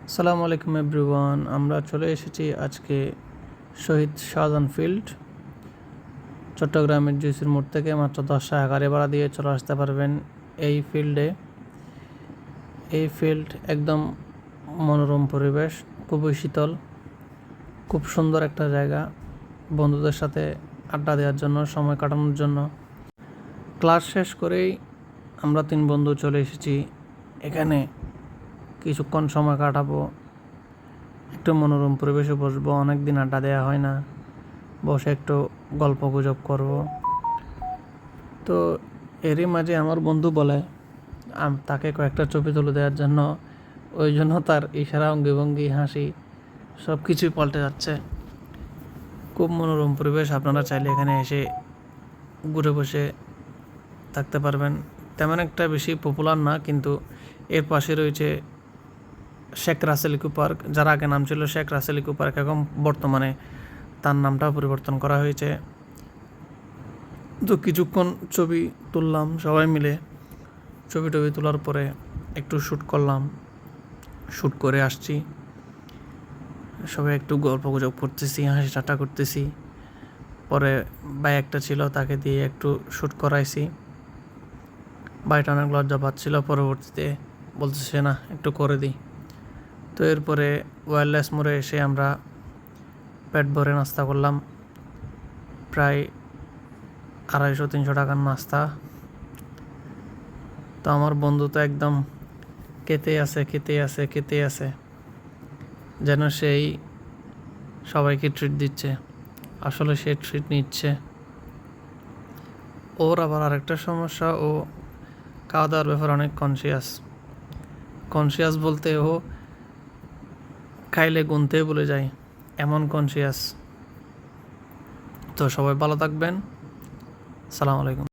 আসসালামু আলাইকুম এভরিওয়ান, আমরা চলে এসেছি আজকে শহীদ শাহজাহান ফিল্ড। চট্টগ্রামের জিসির মোড় থেকে মাত্র 10 টাকা গাড়ি ভাড়া দিয়ে চলে আসতে পারবেন এই ফিল্ডে। এই ফিল্ড একদম মনোরম পরিবেশ, খুবই শীতল, খুব সুন্দর একটা জায়গা বন্ধুদের সাথে আড্ডা দেওয়ার জন্য, সময় কাটানোর জন্য। ক্লাস শেষ করেই আমরা 3 বন্ধু চলে এসেছি এখানে। কিছুক্ষণ সময় কাটাবো, একটু মনোরম পরিবেশে বসবো, অনেক দিন আড্ডা দেওয়া হয় না, বসে একটু গল্প গুজব করবো। তো এরই মাঝে আমার বন্ধু বলে তাকে কয়েকটা ছবি তুলে দেওয়ার জন্য, ওই জন্য তার ইশারা, অঙ্গভঙ্গি, হাসি সব কিছুই পাল্টে যাচ্ছে। খুব মনোরম পরিবেশ, আপনারা চাইলে এখানে এসে ঘুরে বসে থাকতে পারবেন। তেমন একটা বেশি পপুলার না, কিন্তু এর পাশে রয়েছে শেখ রাসেল ইকো পার্ক, যার আগে নাম ছিল শেখ রাসেল ইকো পার্ক, এখন বর্তমানে তার নামটাও পরিবর্তন করা হয়েছে। তো কিছুক্ষণ ছবি তুললাম সবাই মিলে। ছবি তোলার পরে একটু শ্যুট করলাম, শ্যুট করে আসছি। সবাই একটু গল্প গুজব করতেছি, হাসি ঠাট্টা করতেছি। পরে ভাই একটা ছিল, তাকে দিয়ে একটু শ্যুট করাইছি। ভাইটা অনেক লজ্জা পাচ্ছিল, পরবর্তীতে বলতেছে না একটু করে দিই। তো এরপরে ওয়্যারলেস মোড়ে এসে আমরা পেট ভরে নাস্তা করলাম, প্রায় 250-300 টাকার নাস্তা। তো আমার বন্ধু তো একদম খেতে আছে, যেন সেই সবাইকে ট্রিট দিচ্ছে, আসলে সে ট্রিট নিচ্ছে। ওর আবার আরেকটা সমস্যা, ও খাওয়া দাওয়ার ব্যাপারে অনেক কনসিয়াস বলতে ও খাইলে গুনতে ভুলে যায়, এমন কনসিয়াস। তো সবাই ভালো থাকবেন, আসসালামু আলাইকুম।